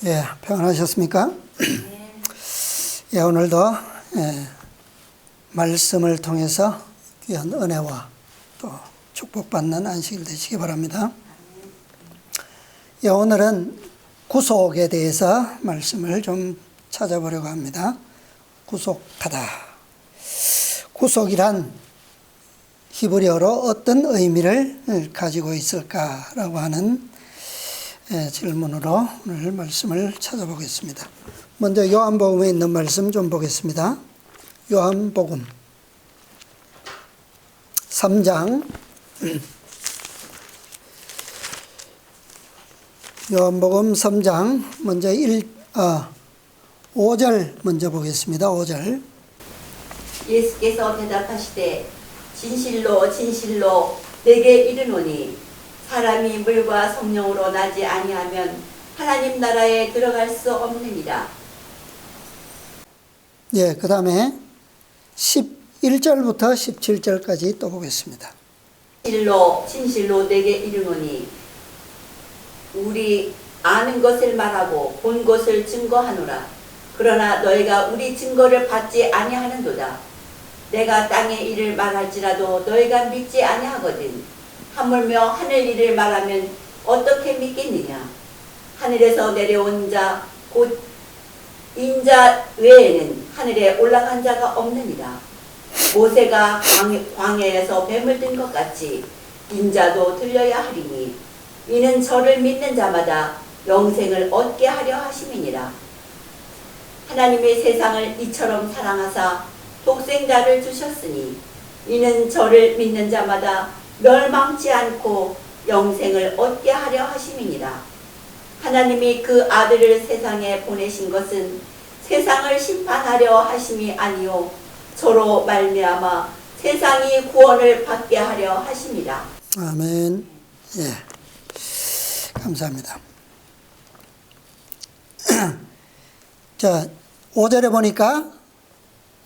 예, 평안하셨습니까? 예, 오늘도 말씀을 통해서 귀한 은혜와 또 축복받는 안식일 되시기 바랍니다. 예, 오늘은 구속에 대해서 말씀을 좀 찾아보려고 합니다. 구속하다. 구속이란 히브리어로 어떤 의미를 가지고 있을까라고 하는 질문으로 오늘 말씀을 찾아보겠습니다. 먼저 요한복음에 있는 말씀 좀 보겠습니다. 요한복음 3장 요한복음 3장 먼저 5절 먼저 보겠습니다. 5절. 예수께서 대답하시되 진실로 진실로 내게 이르노니 사람이 물과 성령으로 나지 아니하면 하나님 나라에 들어갈 수 없느니라. 예, 그 다음에 11절부터 17절까지 또 보겠습니다. 진실로 진실로 내게 이르노니 우리 아는 것을 말하고 본 것을 증거하노라. 그러나 너희가 우리 증거를 받지 아니하는도다. 내가 땅의 일을 말할지라도 너희가 믿지 아니하거든. 하물며 하늘 일을 말하면 어떻게 믿겠느냐. 하늘에서 내려온 자 곧 인자 외에는 하늘에 올라간 자가 없느니라. 모세가 광야에서 뱀을 든 것 같이 인자도 들려야 하리니 이는 저를 믿는 자마다 영생을 얻게 하려 하심이니라. 하나님의 세상을 이처럼 사랑하사 독생자를 주셨으니 이는 저를 믿는 자마다 멸망치 않고 영생을 얻게 하려 하심이니라. 하나님이 그 아들을 세상에 보내신 것은 세상을 심판하려 하심이 아니요 저로 말미암아 세상이 구원을 받게 하려 하심이라. 아멘. 예, 감사합니다. 자, 5절에 보니까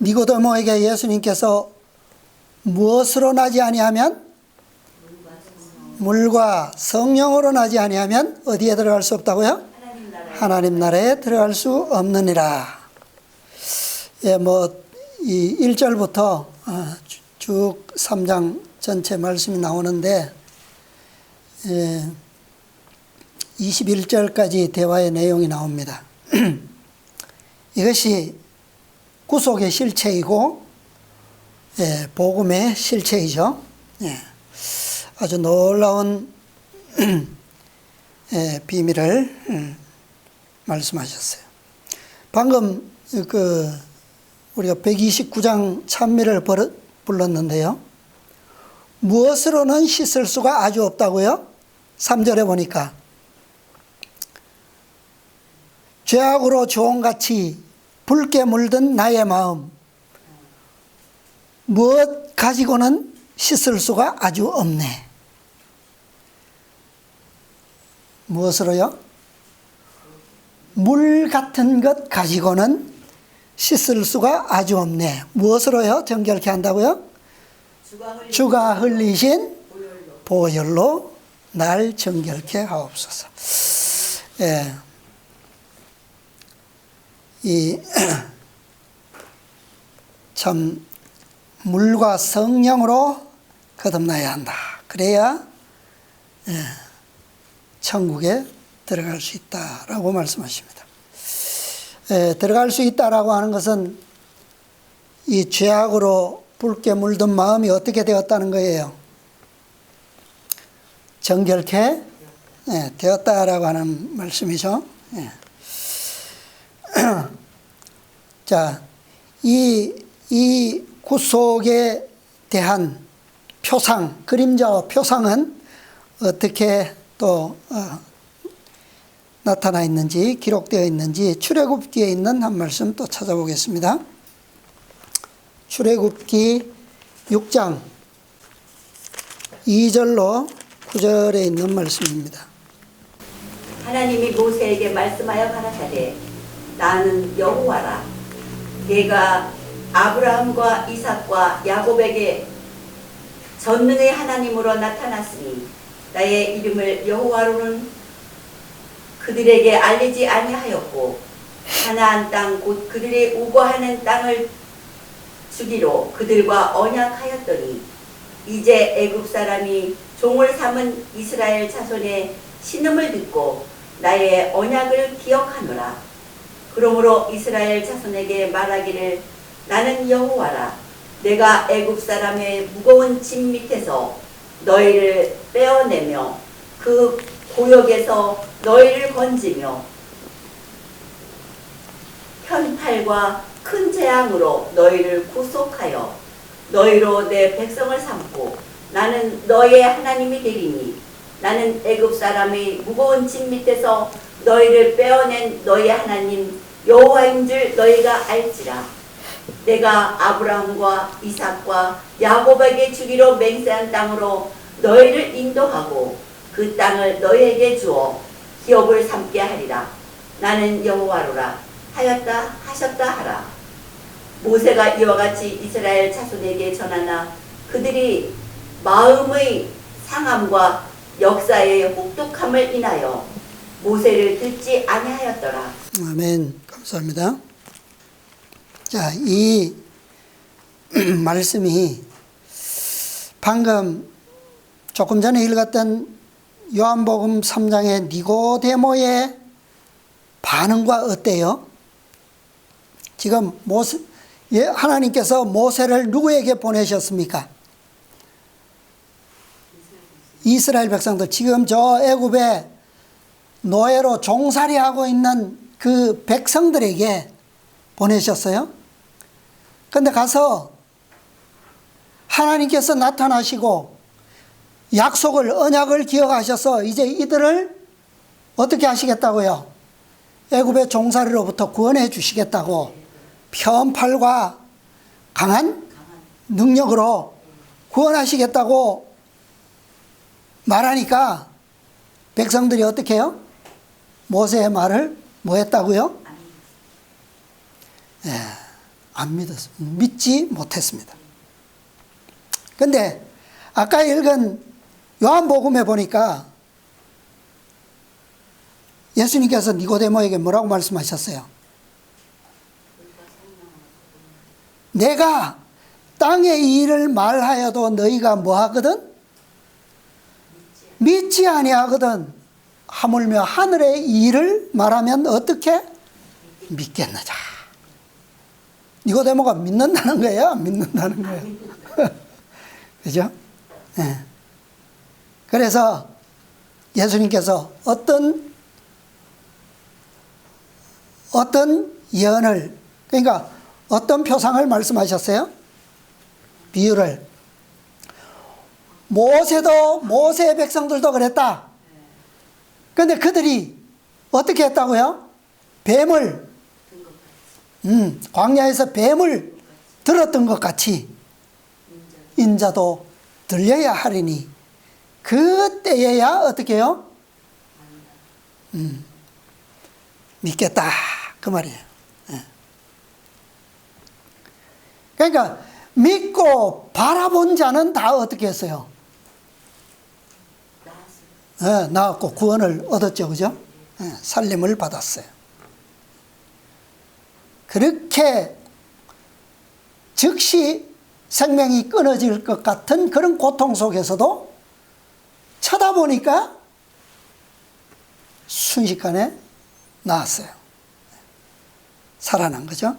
니고데모에게 예수님께서 무엇으로 나지 아니하면 물과 성령으로 나지 아니하면 어디에 들어갈 수 없다고요? 하나님 나라에 들어갈 수 없느니라. 예, 이 1절부터 쭉 3장 전체 말씀이 나오는데 21절까지 대화의 내용이 나옵니다. 이것이 구속의 실체이고 복음의 실체이죠. 아주 놀라운 비밀을 말씀하셨어요. 방금 우리가 129장 찬미를 불렀는데요. 무엇으로는 씻을 수가 아주 없다고요? 3절에 보니까 죄악으로 조홍같이 붉게 물든 나의 마음 무엇 가지고는 씻을 수가 아주 없네. 무엇으로요? 물 같은 것 가지고는 씻을 수가 아주 없네. 무엇으로요? 정결케 한다고요? 주가 흘리신 보혈로 날 정결케 하옵소서. 예. 참 물과 성령으로 거듭나야 한다. 그래야 천국에 들어갈 수 있다라고 말씀하십니다. 들어갈 수 있다라고 하는 것은 이 죄악으로 붉게 물든 마음이 어떻게 되었다는 거예요? 정결케 되었다라고 하는 말씀이죠. 자, 이 구속에 대한 표상, 그림자와 표상은 어떻게 또 나타나 있는지, 기록되어 있는지 출애굽기에 있는 한 말씀 또 찾아보겠습니다. 출애굽기 6장 2절로 9절에 있는 말씀입니다. 하나님이 모세에게 말씀하여 가라사대 나는 여호와라. 내가 아브라함과 이삭과 야곱에게 전능의 하나님으로 나타났으니 나의 이름을 여호와로는 그들에게 알리지 아니하였고 가나안 땅 곧 그들이 우거하는 땅을 주기로 그들과 언약하였더니 이제 애굽 사람이 종을 삼은 이스라엘 자손의 신음을 듣고 나의 언약을 기억하노라. 그러므로 이스라엘 자손에게 말하기를 나는 여호와라. 내가 애굽 사람의 무거운 짐 밑에서 너희를 빼어내며 그 고역에서 너희를 건지며 현팔과 큰 재앙으로 너희를 구속하여 너희로 내 백성을 삼고 나는 너희의 하나님이 되리니 나는 애굽 사람의 무거운 짐 밑에서 너희를 빼어낸 너희의 하나님 여호와인 줄 너희가 알지라. 내가 아브라함과 이삭과 야곱에게 주기로 맹세한 땅으로 너희를 인도하고 그 땅을 너희에게 주어 기업을 삼게 하리라. 나는 여호와로라 하였다 하셨다 하라. 모세가 이와 같이 이스라엘 자손에게 전하나 그들이 마음의 상함과 역사의 혹독함을 인하여 모세를 듣지 아니하였더라. 아멘. 감사합니다. 자, 이 말씀이 방금 조금 전에 읽었던 요한복음 3장의 니고데모의 반응과 어때요? 지금 하나님께서 모세를 누구에게 보내셨습니까? 이스라엘 백성들, 지금 저 애굽에 노예로 종살이하고 있는 그 백성들에게 보내셨어요. 근데 가서 하나님께서 나타나시고 약속을, 언약을 기억하셔서 이제 이들을 어떻게 하시겠다고요? 애굽의 종살이로부터 구원해 주시겠다고 편팔과 강한 능력으로 구원하시겠다고 말하니까 백성들이 어떻게 해요? 모세의 말을 뭐 했다고요? 안 믿었습니다. 믿지 못했습니다. 근데 아까 읽은 요한복음에 보니까 예수님께서 니고데모에게 뭐라고 말씀하셨어요? 내가 땅의 일을 말하여도 너희가 뭐 하거든? 믿지 아니하거든. 하물며 하늘의 일을 말하면 어떻게? 믿겠느냐. 니고데모가 믿는다는 거예요? 안 믿는다는 거예요? 그죠? 네. 그래서 예수님께서 어떤 예언을, 그러니까 어떤 표상을 말씀하셨어요? 비유를. 모세의 백성들도 그랬다. 그런데 그들이 어떻게 했다고요? 뱀을, 광야에서 뱀을 들었던 것 같이 인자도 들려야 하리니 그때에야 어떻게 해요? 믿겠다 그 말이에요. 그러니까 믿고 바라본 자는 다 어떻게 했어요? 나았고 구원을 얻었죠. 그죠? 살림을 받았어요. 그렇게 즉시 생명이 끊어질 것 같은 그런 고통 속에서도 쳐다보니까 순식간에 나았어요. 살아난 거죠.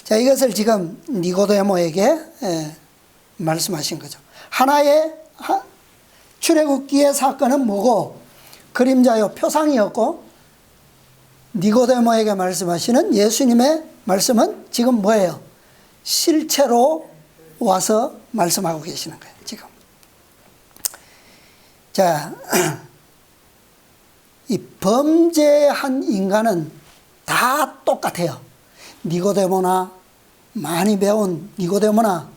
자, 이것을 지금 니고데모에게 말씀하신 거죠. 하나의 출애굽기의 사건은 뭐고 그림자요 표상이었고, 니고데모에게 말씀하시는 예수님의 말씀은 지금 뭐예요? 실체로 와서 말씀하고 계시는 거예요, 지금. 자, 이 범죄한 인간은 다 똑같아요. 니고데모나 많이 배운 니고데모나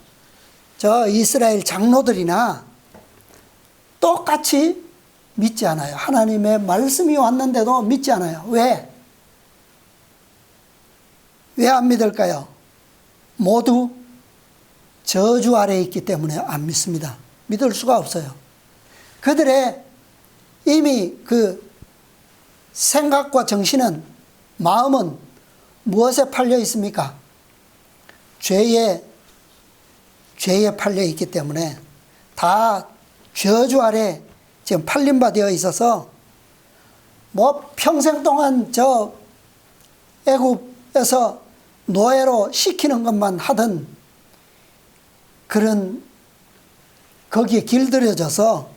저 이스라엘 장로들이나 똑같이 믿지 않아요. 하나님의 말씀이 왔는데도 믿지 않아요. 왜? 왜 안 믿을까요? 모두 저주 아래에 있기 때문에 안 믿습니다. 믿을 수가 없어요. 그들의 이미 그 생각과 정신은, 마음은 무엇에 팔려 있습니까? 죄에 팔려 있기 때문에 다 저주 아래 지금 팔린 바 되어 있어서 뭐 평생 동안 저 애굽에서 노예로 시키는 것만 하던 그런 거기에 길들여져서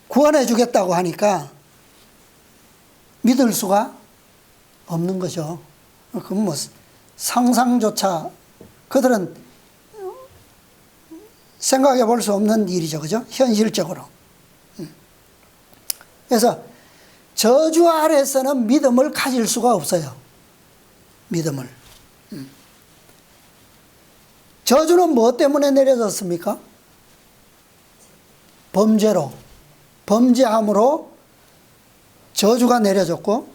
구원해 주겠다고 하니까 믿을 수가 없는 거죠. 그건 뭐 상상조차 그들은 생각해 볼 수 없는 일이죠. 그죠? 현실적으로. 그래서 저주 아래서는 믿음을 가질 수가 없어요. 믿음을. 저주는 무엇 때문에 내려졌습니까? 범죄로. 범죄함으로 저주가 내려졌고,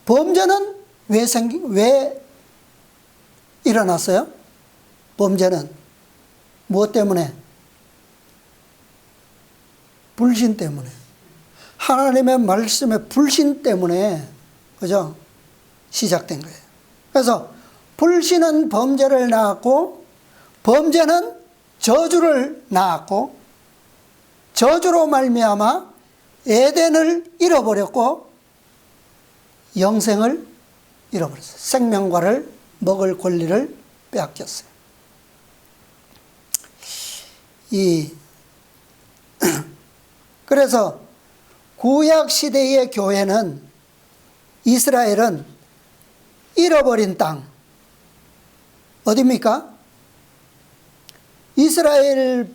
범죄는 왜 일어났어요? 범죄는 무엇 때문에? 불신 때문에. 하나님의 말씀의 불신 때문에, 그죠? 시작된 거예요. 그래서 불신은 범죄를 낳았고, 범죄는 저주를 낳았고, 저주로 말미암아 에덴을 잃어버렸고 영생을 잃어버렸어요. 생명과를 먹을 권리를 빼앗겼어요. 그래서 구약 시대의 교회는, 이스라엘은 잃어버린 땅, 어디입니까? 이스라엘이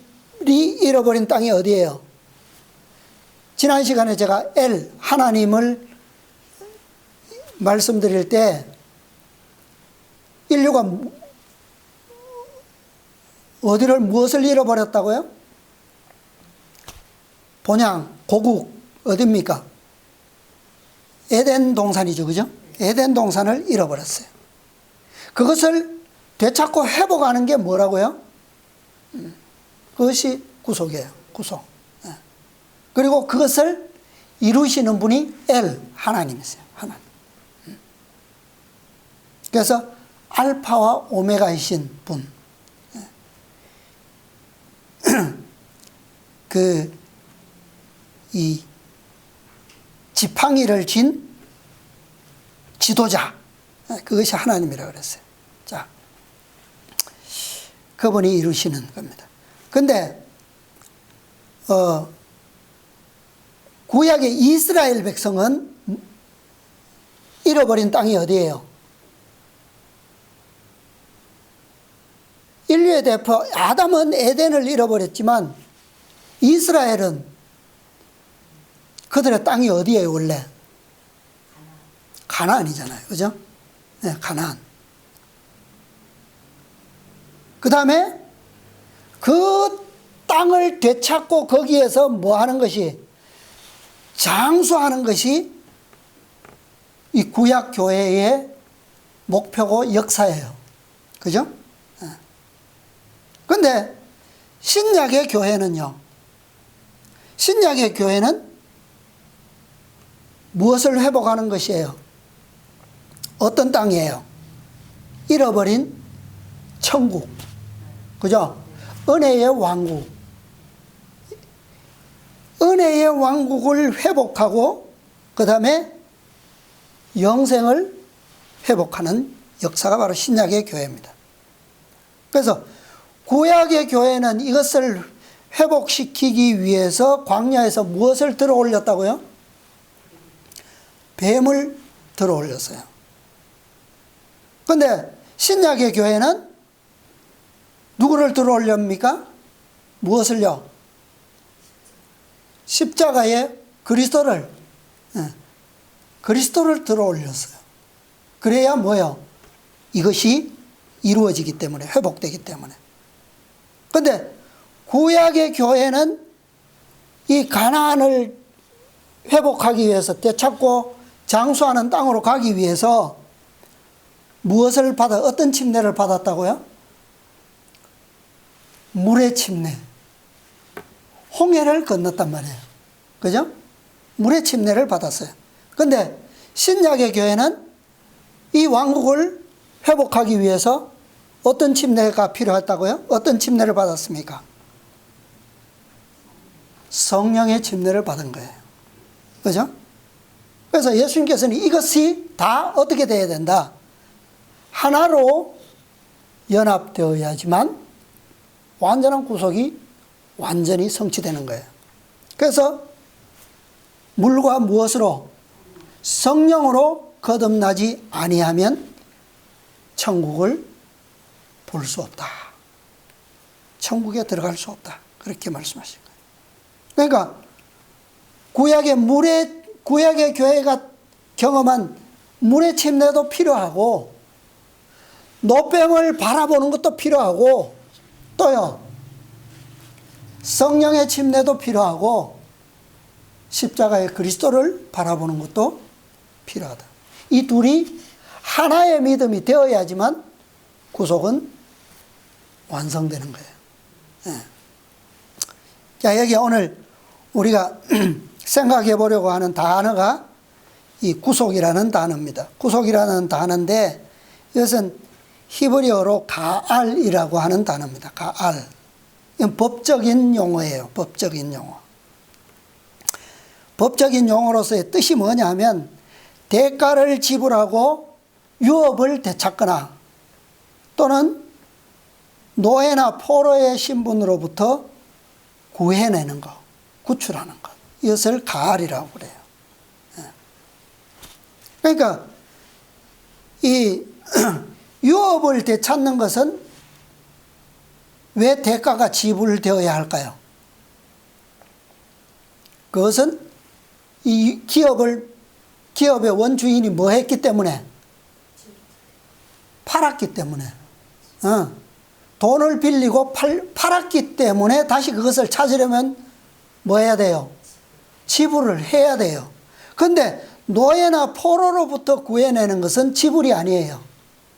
잃어버린 땅이 어디예요? 지난 시간에 제가 하나님을 말씀드릴 때 인류가 무엇을 잃어버렸다고요? 본향, 고국, 어디입니까? 에덴 동산이죠. 그죠? 에덴 동산을 잃어버렸어요. 그것을 되찾고 회복하는 게 뭐라고요? 그것이 구속이에요. 구속. 그리고 그것을 이루시는 분이 하나님이세요. 하나님. 그래서 알파와 오메가이신 분. 이 지팡이를 진 지도자. 그것이 하나님이라고 그랬어요. 자, 그분이 이루시는 겁니다. 근데, 구약의 이스라엘 백성은 잃어버린 땅이 어디예요? 인류의 대표 아담은 에덴을 잃어버렸지만 이스라엘은 그들의 땅이 어디예요, 원래? 가나안이잖아요. 그죠? 네, 가나안. 그 다음에 그 땅을 되찾고 거기에서 뭐 하는 것이, 장수하는 것이 이 구약 교회의 목표고 역사예요. 그죠? 근데 신약의 교회는요, 신약의 교회는 무엇을 회복하는 것이에요? 어떤 땅이에요? 잃어버린 천국. 그죠? 은혜의 왕국. 은혜의 왕국을 회복하고 그 다음에 영생을 회복하는 역사가 바로 신약의 교회입니다. 그래서 구약의 교회는 이것을 회복시키기 위해서 광야에서 무엇을 들어 올렸다고요? 뱀을 들어 올렸어요. 그런데 신약의 교회는 누구를 들어 올립니까? 무엇을요? 십자가의 그리스도를 들어 올렸어요. 그래야 뭐요? 이것이 이루어지기 때문에, 회복되기 때문에. 그런데 구약의 교회는 이 가나안을 회복하기 위해서, 되찾고 장수하는 땅으로 가기 위해서 무엇을 어떤 침례를 받았다고요? 물의 침례. 홍해를 건넜단 말이에요. 그죠? 물의 침례를 받았어요. 근데 신약의 교회는 이 왕국을 회복하기 위해서 어떤 침례가 필요했다고요? 어떤 침례를 받았습니까? 성령의 침례를 받은 거예요. 그죠? 그래서 예수님께서는 이것이 다 어떻게 되어야 된다? 하나로 연합되어야지만 완전한 구속이 완전히 성취되는 거예요. 그래서 물과 무엇으로? 성령으로 거듭나지 아니하면 천국을 볼 수 없다. 천국에 들어갈 수 없다. 그렇게 말씀하신 거예요. 그러니까 구약의 교회가 경험한 물의 침례도 필요하고 노뱀을 바라보는 것도 필요하고 또요 성령의 침례도 필요하고 십자가의 그리스도를 바라보는 것도 필요하다. 이 둘이 하나의 믿음이 되어야지만 구속은 완성되는 거예요. 네. 자, 여기 오늘 우리가 생각해 보려고 하는 단어가 이 구속이라는 단어입니다. 구속이라는 단어인데 이것은 히브리어로 가알이라고 하는 단어입니다. 가알. 이건 법적인 용어예요. 법적인 용어. 법적인 용어로서의 뜻이 뭐냐 하면 대가를 지불하고 유업을 되찾거나 또는 노예나 포로의 신분으로부터 구해내는 것, 구출하는 것. 이것을 가알이라고 그래요. 그러니까 이 유업을 되찾는 것은 왜 대가가 지불되어야 할까요? 그것은 이 기업의 원주인이 뭐 했기 때문에? 팔았기 때문에. 돈을 빌리고 팔았기 때문에 다시 그것을 찾으려면 뭐 해야 돼요? 지불을 해야 돼요. 근데 노예나 포로로부터 구해내는 것은 지불이 아니에요.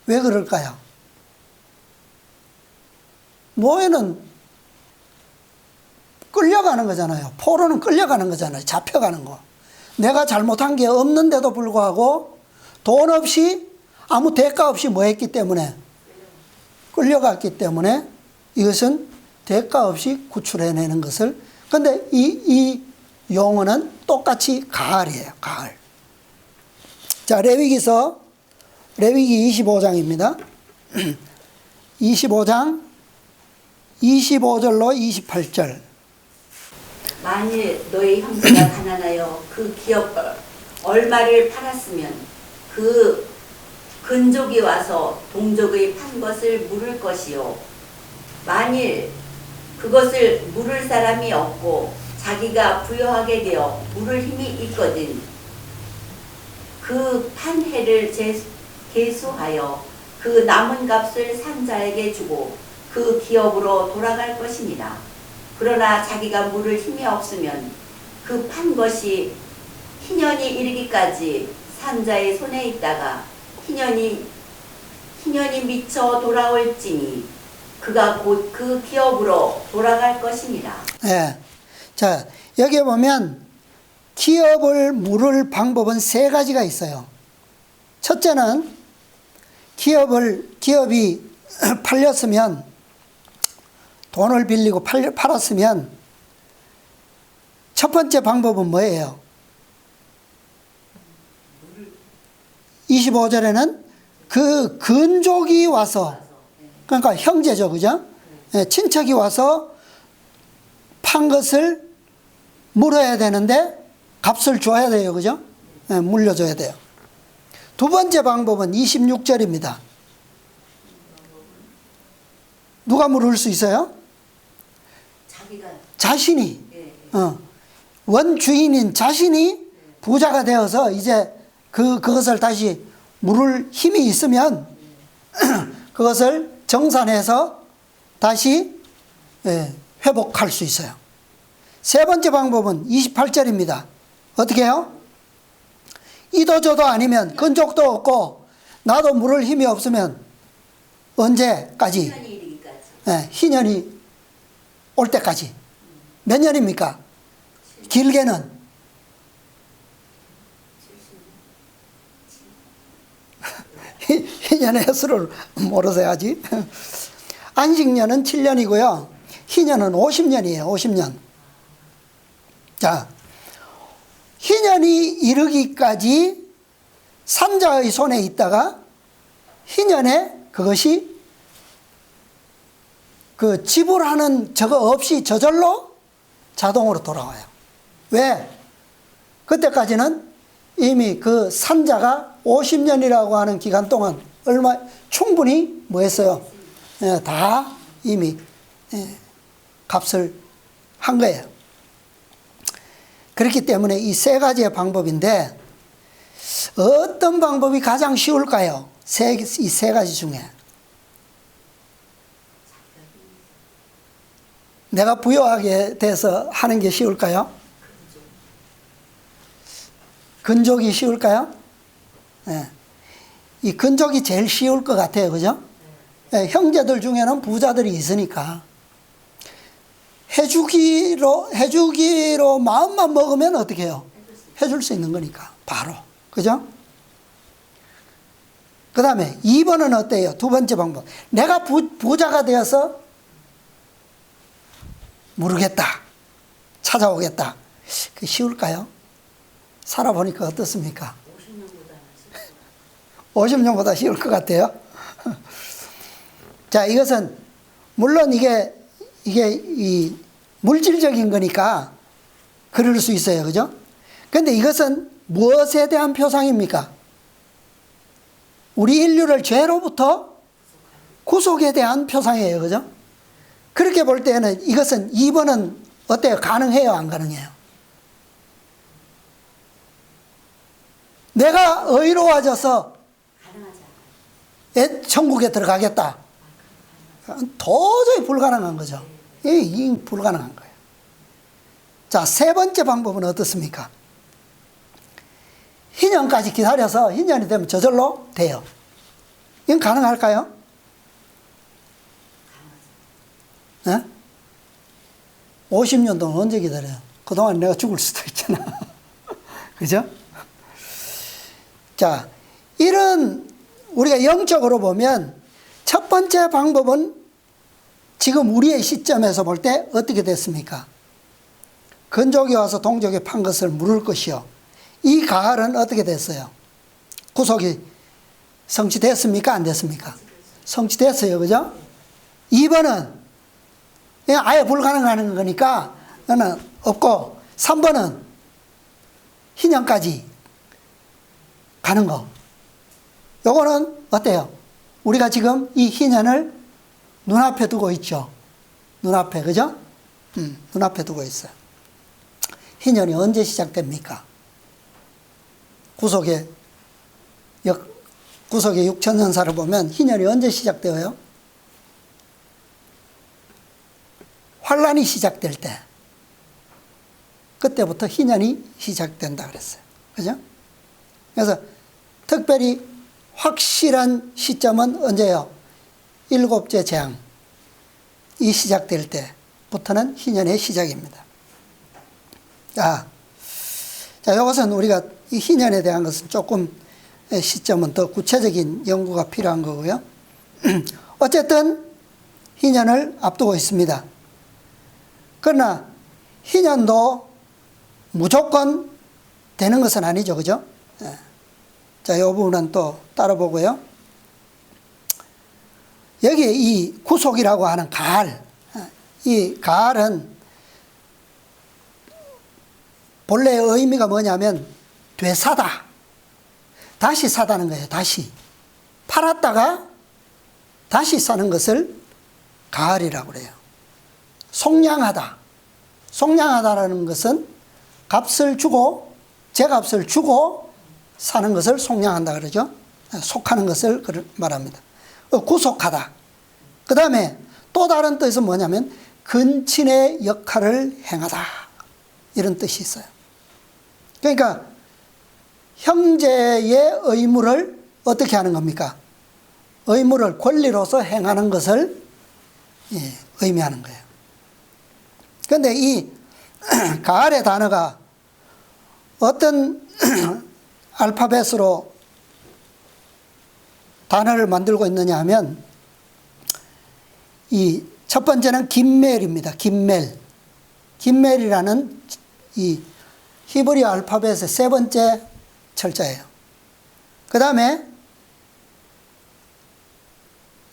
왜 그럴까요? 노예는 끌려가는 거잖아요. 포로는 끌려가는 거잖아요. 잡혀가는 거. 내가 잘못한 게 없는데도 불구하고 돈 없이 아무 대가 없이 뭐 했기 때문에? 끌려갔기 때문에 이것은 대가 없이 구출해내는 것을. 근데 이 용어는 똑같이 가을이에요. 가을. 자, 레위기 25장입니다. 25장 25절로 28절. 만일 너희 형제가 가난하여 그 기업 얼마를 팔았으면 그 근족이 와서 동족의 판 것을 물을 것이요. 만일 그것을 물을 사람이 없고 자기가 부여하게 되어 물을 힘이 있거든 그 판해를 계수하여 그 남은 값을 산자에게 주고 그 기업으로 돌아갈 것이니라. 그러나 자기가 물을 힘이 없으면 그 판 것이 희년이 이르기까지 산자의 손에 있다가 희년이 미쳐 돌아올지니 그가 곧 그 기업으로 돌아갈 것이니라. 네. 자, 여기 보면 기업을 물을 방법은 세 가지가 있어요. 첫째는 기업이 팔렸으면 돈을 빌리고 팔았으면 첫 번째 방법은 뭐예요? 25절에는 그 근족이 와서, 그러니까 형제죠, 그죠? 네, 친척이 와서 판 것을 물어야 되는데 값을 줘야 돼요, 그죠? 네, 물려줘야 돼요. 두 번째 방법은 26절입니다. 누가 물을 수 있어요? 자신이. 원주인인 자신이 부자가 되어서 이제 그것을 다시 물을 힘이 있으면 그것을 정산해서 다시 회복할 수 있어요. 세 번째 방법은 28절입니다. 어떻게 해요? 이도저도 아니면 근족도 없고 나도 물을 힘이 없으면 언제까지? 희년이 올 때까지. 몇 년입니까? 길게는 희년의 횟수를 모르세요 아직? 안식년은 7년이고요. 희년은 50년이에요. 50년. 자, 희년이 이르기까지 산자의 손에 있다가 희년에 그것이 그 지불하는 저거 없이 저절로 자동으로 돌아와요. 왜? 그때까지는 이미 그 산자가 50년이라고 하는 기간 동안 충분히 뭐 했어요? 다 이미 값을 한 거예요. 그렇기 때문에 이 세 가지의 방법인데 어떤 방법이 가장 쉬울까요? 이 세 가지 중에. 내가 부여하게 돼서 하는 게 쉬울까요? 근족이 쉬울까요? 네. 이 근족이 제일 쉬울 것 같아요. 그죠? 네, 형제들 중에는 부자들이 있으니까. 해주기로 마음만 먹으면 어떻게 해요? 해줄 수 있는 거니까. 바로. 그죠? 그 다음에 2번은 어때요? 두 번째 방법. 내가 부자가 되어서 모르겠다. 찾아오겠다. 그게 쉬울까요? 살아보니까 어떻습니까? 50년보다 쉬울 것 같아요. 자, 이것은 물론 이게 이 물질적인 거니까 그럴 수 있어요. 그죠? 근데 이것은 무엇에 대한 표상입니까? 우리 인류를 죄로부터 구속에 대한 표상이에요. 그죠? 그렇게 볼 때는 이것은 2번은 어때요? 가능해요? 안 가능해요? 내가 의로워져서 천국에 들어가겠다. 도저히 불가능한 거죠. 이 불가능한 거예요. 자, 세 번째 방법은 어떻습니까? 희년까지 기다려서 희년이 되면 저절로 돼요. 이건 가능할까요? 네? 50년도는 언제 기다려요? 그동안 내가 죽을 수도 있잖아. 그죠? 자, 이런 우리가 영적으로 보면 첫 번째 방법은 지금 우리의 시점에서 볼 때 어떻게 됐습니까? 건족이 와서 동족이 판 것을 물을 것이요. 이 가을은 어떻게 됐어요? 구속이 성취됐습니까? 안 됐습니까? 성취됐어요. 그죠? 2번은 아예 불가능한 거니까 없고 3번은 희년까지 가는 거. 요거는 어때요? 우리가 지금 이 희년을 눈앞에 두고 있죠. 눈앞에, 그죠? 눈앞에 두고 있어요. 희년이 언제 시작됩니까? 구속의 6천년사를 보면 희년이 언제 시작되어요? 환란이 시작될 때. 그때부터 희년이 시작된다 그랬어요. 그죠? 그래서 특별히 확실한 시점은 언제예요? 7째 재앙이 시작될 때부터는 희년의 시작입니다. 자, 이것은 우리가 이 희년에 대한 것은 조금 시점은 더 구체적인 연구가 필요한 거고요. 어쨌든 희년을 앞두고 있습니다. 그러나 희년도 무조건 되는 것은 아니죠. 그죠? 자, 이 부분은 또 따로 보고요. 여기에 이 구속이라고 하는 가을, 이 가을은 본래의 의미가 뭐냐면 되사다. 다시 사다는 거예요. 다시. 팔았다가 다시 사는 것을 가을이라고 그래요. 속량하다. 속량하다라는 것은 값을 주고, 제값을 주고 사는 것을 속량한다 그러죠. 속하는 것을 말합니다. 구속하다. 그 다음에 또 다른 뜻은 뭐냐면 근친의 역할을 행하다. 이런 뜻이 있어요. 그러니까 형제의 의무를 어떻게 하는 겁니까? 의무를 권리로서 행하는 것을 의미하는 거예요. 그런데 이 가을의 단어가 어떤 알파벳으로 단어를 만들고 있느냐 하면 이 첫 번째는 김멜입니다. 김멜. 김멜이라는 이 히브리 알파벳의 세 번째 철자예요. 그 다음에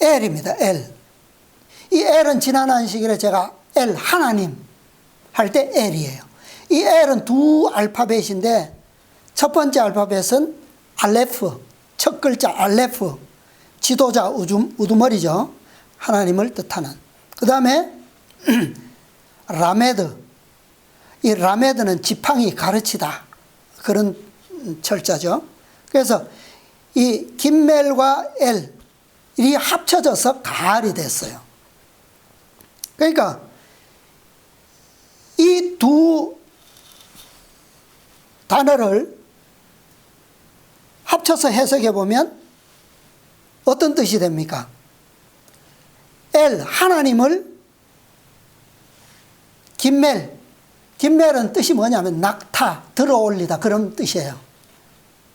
L입니다. L. 이 L은 지난 안식일에 제가 L 하나님 할 때 L이에요. 이 L은 두 알파벳인데 첫 번째 알파벳은 알레프, 첫 글자 알레프, 지도자 우두머리죠. 하나님을 뜻하는. 그 다음에 라메드. 이 라메드는 지팡이 가르치다. 그런 철자죠. 그래서 이 김멜과 L이 합쳐져서 가알이 됐어요. 그러니까 이 두 단어를 합쳐서 해석해 보면 어떤 뜻이 됩니까? 하나님을 김멜은 뜻이 뭐냐면 낙타, 들어올리다 그런 뜻이에요.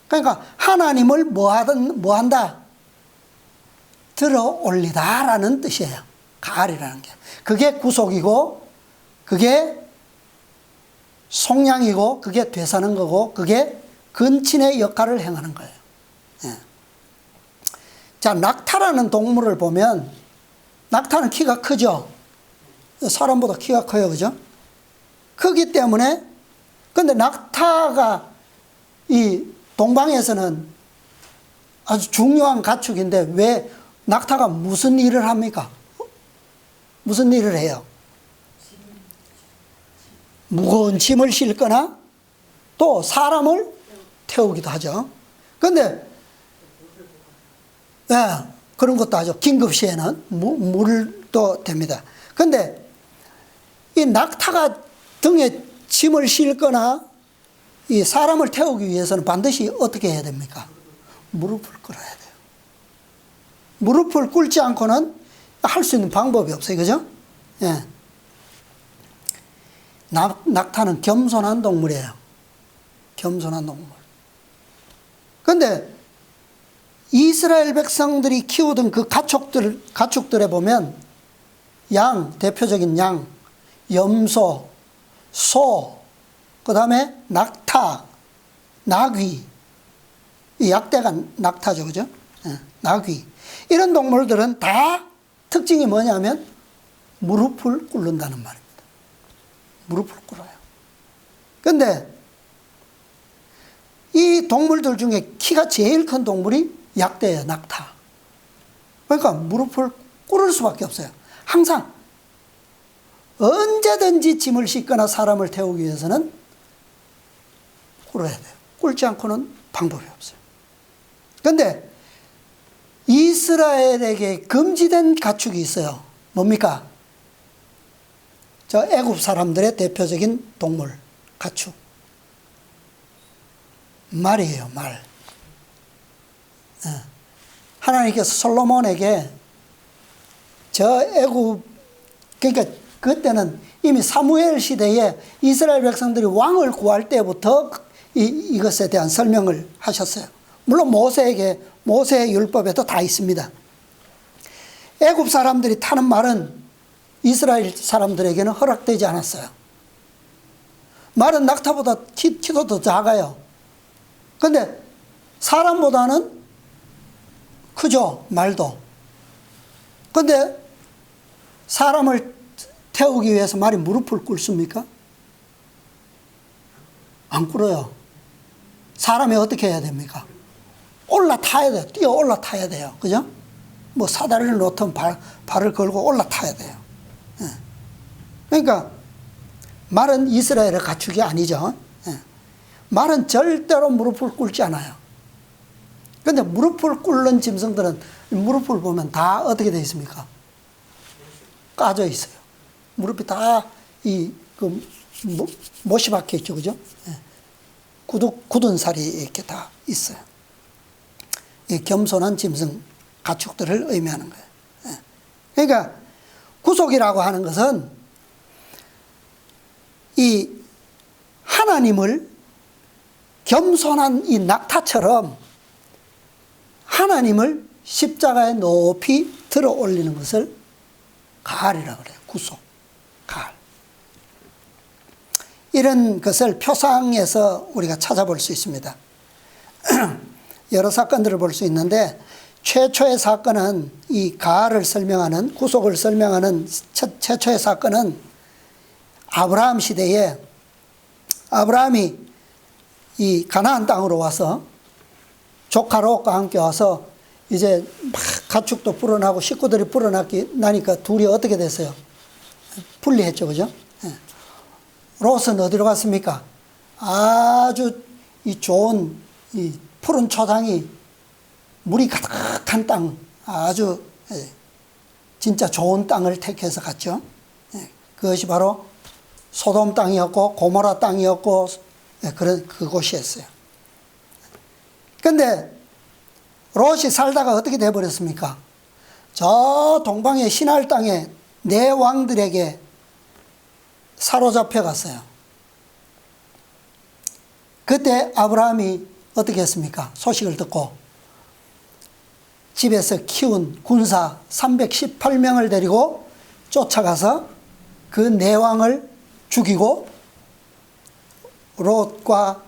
그러니까 하나님을 뭐한다? 들어올리다라는 뜻이에요. 가알이라는 게. 그게 구속이고 그게 속량이고 그게 되사는 거고 그게 근친의 역할을 행하는 거예요. 예. 자, 낙타라는 동물을 보면 낙타는 키가 크죠. 사람보다 키가 커요. 그죠? 크기 때문에 근데 낙타가 이 동방에서는 아주 중요한 가축인데 왜 낙타가 무슨 일을 합니까? 무슨 일을 해요? 무거운 짐을 싣거나 또 사람을 태우기도 하죠. 그런데 그런 것도 하죠. 긴급시에는 물도 됩니다. 그런데 이 낙타가 등에 짐을 싣거나 이 사람을 태우기 위해서는 반드시 어떻게 해야 됩니까? 무릎을 꿇어야 돼요. 무릎을 꿇지 않고는 할 수 있는 방법이 없어요. 그죠? 예. 낙타는 겸손한 동물이에요. 겸손한 동물. 그런데 이스라엘 백성들이 키우던 그 가축들에 보면 대표적인 양, 염소, 소, 그 다음에 낙타, 나귀, 이 약대가 낙타죠. 그죠? 예, 나귀. 이런 동물들은 다 특징이 뭐냐면 무릎을 꿇는다는 말입니다. 무릎을 꿇어요. 그런데 이 동물들 중에 키가 제일 큰 동물이 약대예요. 낙타. 그러니까 무릎을 꿇을 수밖에 없어요. 항상 언제든지 짐을 싣거나 사람을 태우기 위해서는 꿇어야 돼요. 꿇지 않고는 방법이 없어요. 그런데 이스라엘에게 금지된 가축이 있어요. 뭡니까? 저 애굽 사람들의 대표적인 동물, 가축. 말이에요, 말. 하나님께서 솔로몬에게 저 애굽, 그러니까 그때는 이미 사무엘 시대에 이스라엘 백성들이 왕을 구할 때부터 이것에 대한 설명을 하셨어요. 물론 모세의 율법에도 다 있습니다. 애굽 사람들이 타는 말은 이스라엘 사람들에게는 허락되지 않았어요. 말은 낙타보다 키도 더 작아요. 그런데 사람보다는 크죠, 말도. 그런데 사람을 태우기 위해서 말이 무릎을 꿇습니까? 안 꿇어요. 사람이 어떻게 해야 됩니까? 올라타야 돼요. 뛰어 올라타야 돼요. 그죠? 뭐 사다리를 놓든 발을 걸고 올라타야 돼요. 그러니까 말은 이스라엘의 가축이 아니죠. 말은 절대로 무릎을 꿇지 않아요. 그런데 무릎을 꿇는 짐승들은 무릎을 보면 다 어떻게 되어 있습니까? 까져 있어요. 무릎이 다 못이 박혀 있죠. 그죠? 굳은 살이 이렇게 다 있어요. 이 겸손한 짐승, 가축들을 의미하는 거예요. 그러니까 구속이라고 하는 것은 이 하나님을 겸손한 이 낙타처럼 하나님을 십자가에 높이 들어 올리는 것을 가을이라고 그래요. 구속, 가을. 이런 것을 표상에서 우리가 찾아볼 수 있습니다. 여러 사건들을 볼 수 있는데 최초의 사건은 이 가을을 설명하는, 구속을 설명하는 최초의 사건은 아브라함 시대에 아브라함이 이 가나안 땅으로 와서 조카 롯과 함께 와서 이제 막 가축도 불어나고 식구들이 불어나니까 둘이 어떻게 됐어요? 분리했죠, 그죠? 롯은 어디로 갔습니까? 아주 이 좋은 이 푸른 초장이 물이 가득한 땅, 아주 진짜 좋은 땅을 택해서 갔죠. 그것이 바로 소돔 땅이었고 고모라 땅이었고 그런 그곳이었어요. 그런데 롯이 살다가 어떻게 돼버렸습니까? 저 동방의 시날 땅에 네 왕들에게 사로잡혀 갔어요. 그때 아브라함이 어떻게 했습니까? 소식을 듣고 집에서 키운 군사 318명을 데리고 쫓아가서 그 네 왕을 죽이고 롯과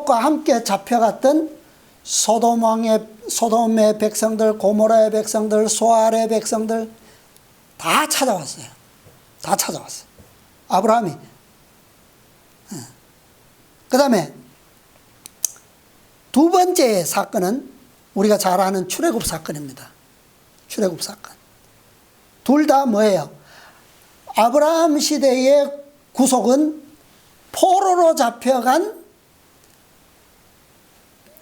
함께 잡혀갔던 소돔의 백성들, 고모라의 백성들, 소알의 백성들 다 찾아왔어요. 다 찾아왔어요. 아브라함이. 그 다음에 두 번째 사건은 우리가 잘 아는 출애굽 사건입니다. 출애굽 사건. 둘 다 뭐예요? 아브라함 시대의 구속은 포로로 잡혀간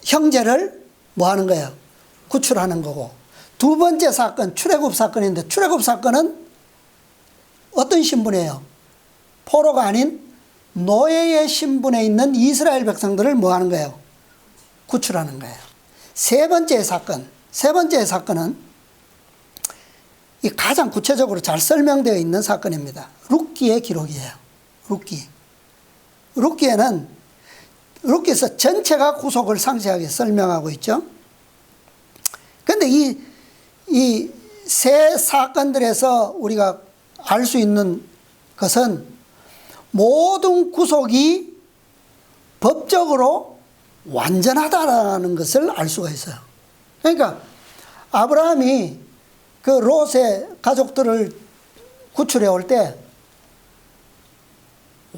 형제를 뭐 하는 거예요? 구출하는 거고. 두 번째 사건, 출애굽 사건인데 출애굽 사건은 어떤 신분이에요? 포로가 아닌 노예의 신분에 있는 이스라엘 백성들을 뭐 하는 거예요? 구출하는 거예요. 세 번째 사건은 이 가장 구체적으로 잘 설명되어 있는 사건입니다. 룻기의 기록이에요. 룻기에서 전체가 구속을 상세하게 설명하고 있죠. 그런데 이 세 사건들에서 우리가 알 수 있는 것은 모든 구속이 법적으로 완전하다라는 것을 알 수가 있어요. 그러니까 아브라함이 그 롯의 가족들을 구출해 올 때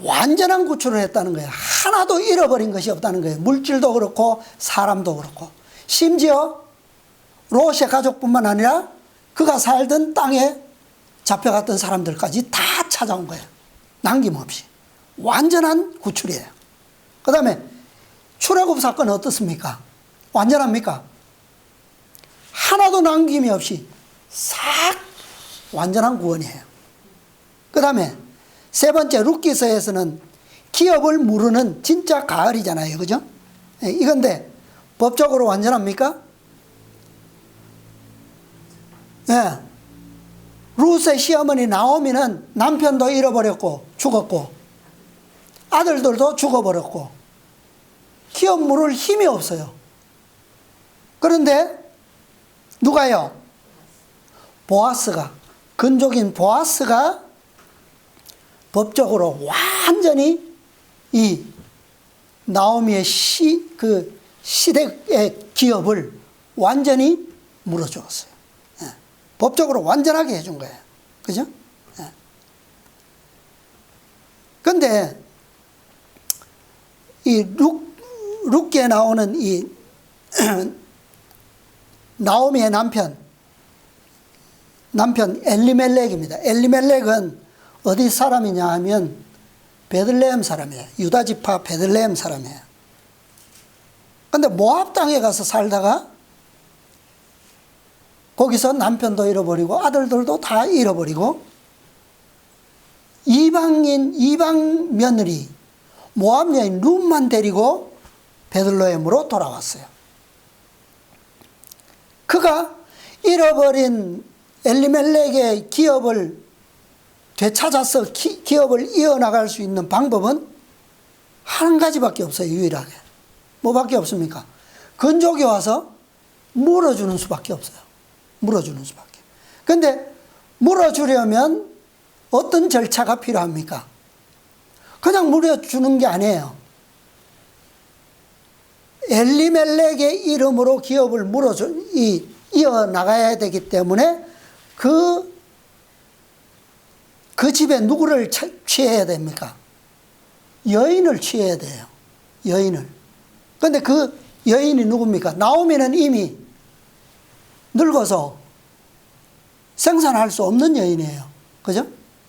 완전한 구출을 했다는 거예요. 하나도 잃어버린 것이 없다는 거예요. 물질도 그렇고 사람도 그렇고. 심지어 롯의 가족뿐만 아니라 그가 살던 땅에 잡혀갔던 사람들까지 다 찾아온 거예요. 남김없이. 완전한 구출이에요. 그 다음에 출애굽 사건은 어떻습니까? 완전합니까? 하나도 남김이 없이 싹 완전한 구원이에요. 그 다음에 세 번째 룻기서에서는 기업을 무르는 진짜 가을이잖아요. 그죠? 이건데 법적으로 완전합니까? 네. 룻의 시어머니 나오미는 남편도 잃어버렸고 죽었고 아들들도 죽어버렸고 기업 물을 힘이 없어요. 그런데 누가요? 보아스가, 근족인 보아스가 법적으로 완전히 이 나오미의 시댁의 기업을 완전히 물어주었어요. 예. 법적으로 완전하게 해준 거예요. 그죠? 예. 근데 이 룻기에 나오는 이 나오미의 남편 엘리멜렉입니다. 엘리멜렉은 어디 사람이냐 하면 베들레헴 사람이에요. 유다 지파 베들레헴 사람이에요. 근데 모압 땅에 가서 살다가 거기서 남편도 잃어버리고 아들들도 다 잃어버리고 이방 며느리 모압 여인 룻만 데리고 베들레헴으로 돌아왔어요. 그가 잃어버린 엘리멜렉의 기업을 되찾아서 기업을 이어나갈 수 있는 방법은 한 가지밖에 없어요. 유일하게. 뭐밖에 없습니까? 건족이 와서 물어주는 수밖에 없어요. 물어주는 수밖에. 근데 물어주려면 어떤 절차가 필요합니까? 그냥 물어주는 게 아니에요. 엘리멜렉의 이름으로 기업을 이어나가야 되기 때문에 그 집에 누구를 취해야 됩니까? 여인을 취해야 돼요. 여인을. 근데 그 여인이 누굽니까? 나오미는 이미 늙어서 생산할 수 없는 여인이에요. 그죠?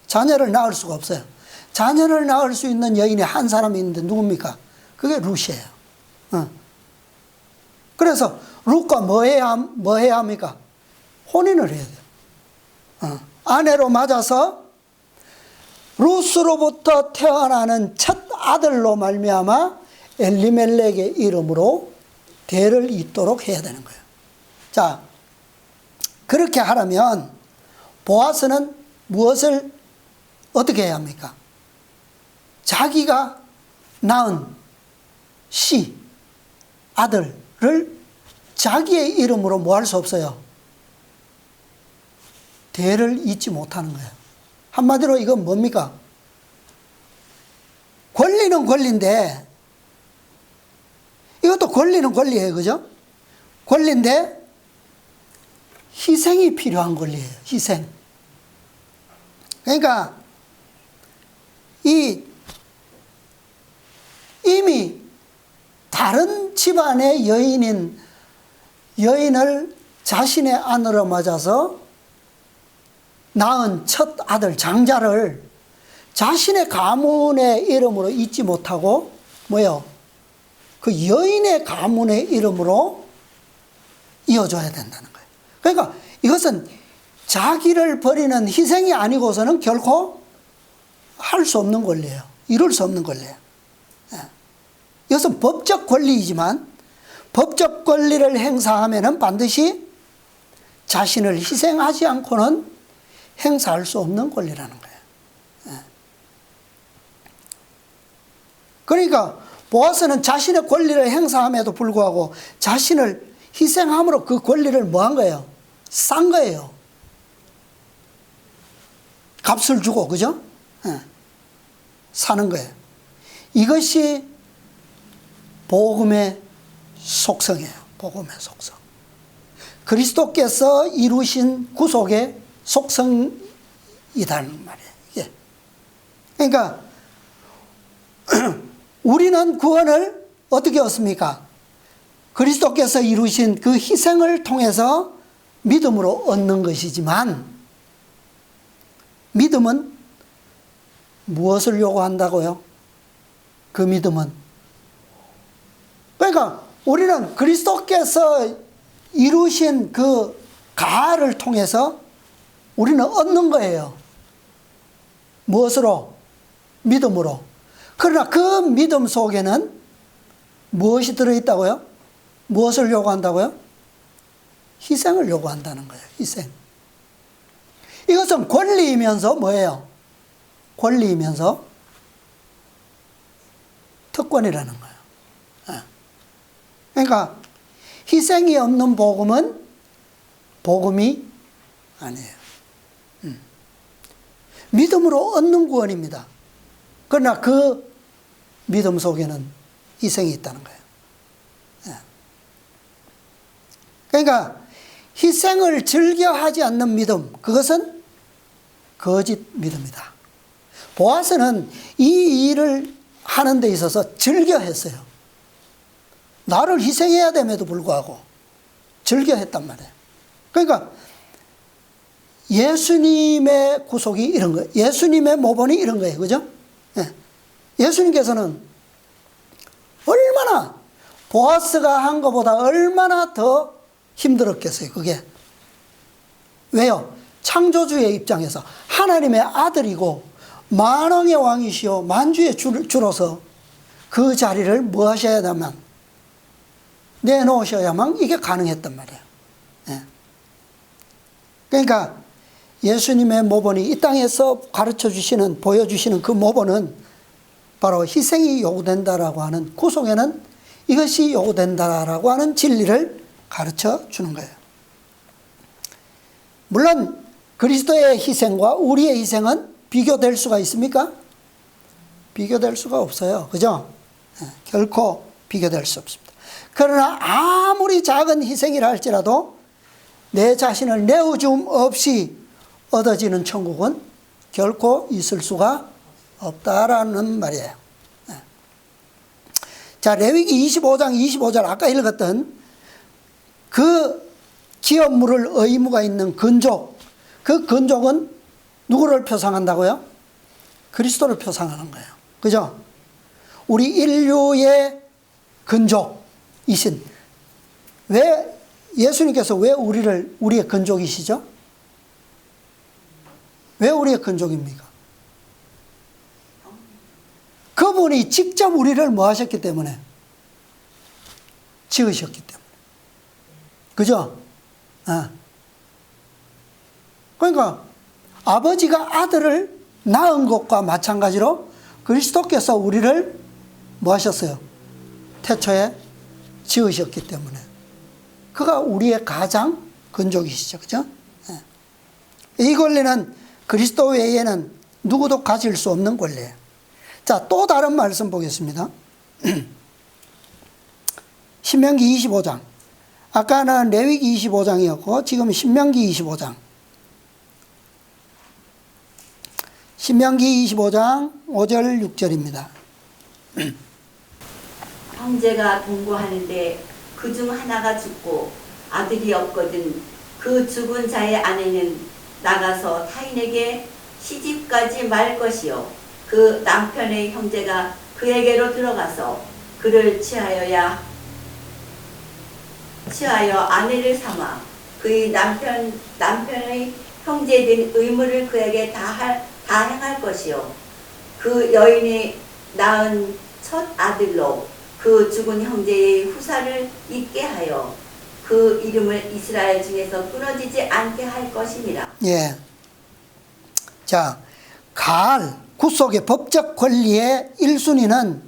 자녀를 낳을 수가 없어요. 자녀를 낳을 수 있는 여인이 한 사람이 있는데 누굽니까? 그게 룻이에요. 그래서 룻과 뭐 해야 합니까? 혼인을 해야 돼요. 아내로 맞아서 룻으로부터 태어나는 첫 아들로 말미암아 엘리멜렉의 이름으로 대를 잇도록 해야 되는 거예요. 자, 그렇게 하려면 보아스는 무엇을 어떻게 해야 합니까? 자기가 낳은 아들을 자기의 이름으로 뭐 할 수 없어요? 대를 잇지 못하는 거예요. 한마디로 이건 뭡니까? 권리는 권리인데, 이것도 권리는 권리예요. 그죠? 권리인데 희생이 필요한 권리예요. 희생. 그러니까 이미 다른 집안의 여인을 자신의 아내로 맞아서 낳은 첫 아들 장자를 자신의 가문의 이름으로 잇지 못하고 뭐예요? 그 여인의 가문의 이름으로 이어줘야 된다는 거예요. 그러니까 이것은 자기를 버리는 희생이 아니고서는 결코 할 수 없는 권리예요. 이룰 수 없는 권리예요. 이것은 법적 권리이지만 법적 권리를 행사하면은 반드시 자신을 희생하지 않고는 행사할 수 없는 권리라는 거예요. 그러니까 보아스는 자신의 권리를 행사함에도 불구하고 자신을 희생함으로 그 권리를 뭐 한 거예요? 싼 거예요. 값을 주고, 그죠? 사는 거예요. 이것이 복음의 속성이에요. 복음의 속성. 그리스도께서 이루신 구속의 속성이라는 말이에요. 이게. 그러니까 우리는 구원을 어떻게 얻습니까? 그리스도께서 이루신 그 희생을 통해서 믿음으로 얻는 것이지만 믿음은 무엇을 요구한다고요? 그 믿음은 그러니까 우리는 그리스도께서 이루신 그 가를 통해서 우리는 얻는 거예요. 무엇으로? 믿음으로. 그러나 그 믿음 속에는 무엇이 들어있다고요? 무엇을 요구한다고요? 희생을 요구한다는 거예요. 희생. 이것은 권리이면서 뭐예요? 권리이면서 특권이라는 거예요. 그러니까 희생이 없는 복음은 복음이 아니에요. 믿음으로 얻는 구원입니다. 그러나 그 믿음 속에는 희생이 있다는 거예요. 그러니까 희생을 즐겨하지 않는 믿음, 그것은 거짓 믿음이다. 보아스는 이 일을 하는 데 있어서 즐겨했어요. 나를 희생해야 됨에도 불구하고 즐겨했단 말이에요. 그러니까 예수님의 구속이 이런 거예요. 예수님의 모본이 이런 거예요. 그죠? 예수님께서는 얼마나 보아스가 한 것보다 얼마나 더 힘들었겠어요. 그게. 왜요? 창조주의 입장에서 하나님의 아들이고 만왕의 왕이시오 만주의 주로서 그 자리를 뭐 하셔야 되면 내놓으셔야만 이게 가능했단 말이에요. 그러니까 예수님의 모본이 이 땅에서 가르쳐 주시는, 보여주시는 그 모본은 바로 희생이 요구된다라고 하는 구속에는 이것이 요구된다라고 하는 진리를 가르쳐 주는 거예요. 물론 그리스도의 희생과 우리의 희생은 비교될 수가 있습니까? 비교될 수가 없어요. 그죠? 결코 비교될 수 없습니다. 그러나 아무리 작은 희생이라 할지라도 내 자신을 내어줌 없이 얻어지는 천국은 결코 있을 수가 없다라는 말이에요. 자, 레위기 25장 25절 아까 읽었던 그 기업 물을 의무가 있는 근족, 그 근족은 누구를 표상한다고요? 그리스도를 표상하는 거예요. 그죠? 우리 인류의 근족이신, 왜 예수님께서 왜 우리의 근족이시죠? 왜 우리의 근족입니까? 그분이 직접 우리를 뭐 하셨기 때문에? 지으셨기 때문에. 그죠? 그러니까 아버지가 아들을 낳은 것과 마찬가지로 그리스도께서 우리를 뭐 하셨어요? 태초에 지으셨기 때문에. 그가 우리의 가장 근족이시죠. 그죠? 이 권리는 그리스도 외에는 누구도 가질 수 없는 권리예요. 자, 또 다른 말씀 보겠습니다. 신명기 25장. 아까는 레위기 25장이었고 지금 신명기 25장. 신명기 25장 5절 6절입니다. 형제가 동거하는데 그중 하나가 죽고 아들이 없거든 그 죽은 자의 아내는 나가서 타인에게 시집가지 말 것이요 그 남편의 형제가 그에게로 들어가서 그를 취하여 아내를 삼아 그의 남편의 형제된 의무를 그에게 다 행할 것이요 그 여인이 낳은 첫 아들로 그 죽은 형제의 후사를 있게 하여 그 이름을 이스라엘 중에서 끊어지지 않게 할 것이니라. 예. 자, 구속의 법적 권리의 1순위는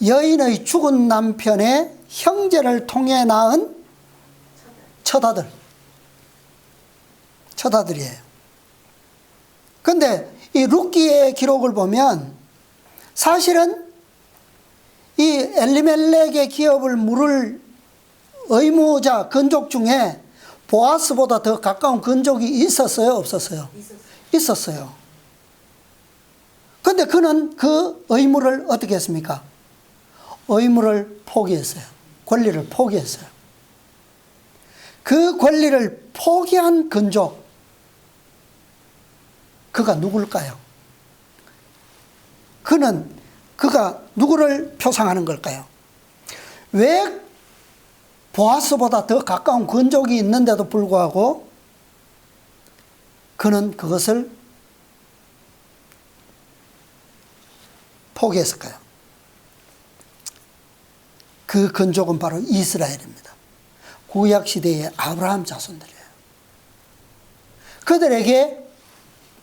여인의 죽은 남편의 형제를 통해 낳은 첫아들이에요. 그런데 이 룻기의 기록을 보면 사실은 이 엘리멜렉의 기업을 물을 의무자 근족 중에 보아스보다 더 가까운 근족이 있었어요? 없었어요? 있었어요. 그런데 그는 그 의무를 어떻게 했습니까? 의무를 포기했어요. 권리를 포기했어요. 그 권리를 포기한 근족, 그가 누굴까요? 그가 누구를 표상하는 걸까요? 왜 보아스보다 더 가까운 근족이 있는데도 불구하고 그는 그것을 포기했을까요? 그 근족은 바로 이스라엘입니다. 구약시대의 아브라함 자손들이에요. 그들에게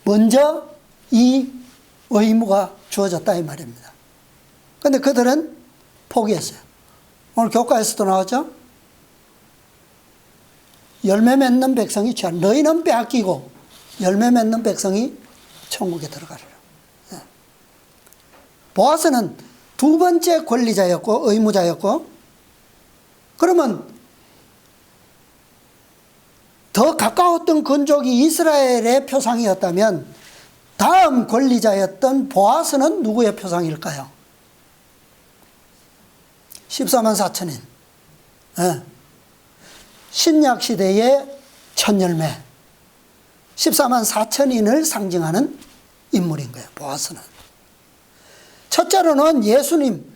먼저 이 의무가 주어졌다 이 말입니다. 그런데 그들은 포기했어요. 오늘 교과에서도 나왔죠? 열매 맺는 백성이 취한, 너희는 빼앗기고 열매 맺는 백성이 천국에 들어가리라. 보아스는 두 번째 권리자였고 의무자였고, 그러면 더 가까웠던 근족이 이스라엘의 표상이었다면 다음 권리자였던 보아스는 누구의 표상일까요? 14만 4천인. 신약시대의 첫 열매 14만 4천인을 상징하는 인물인 거예요. 보아스는. 첫째로는 예수님,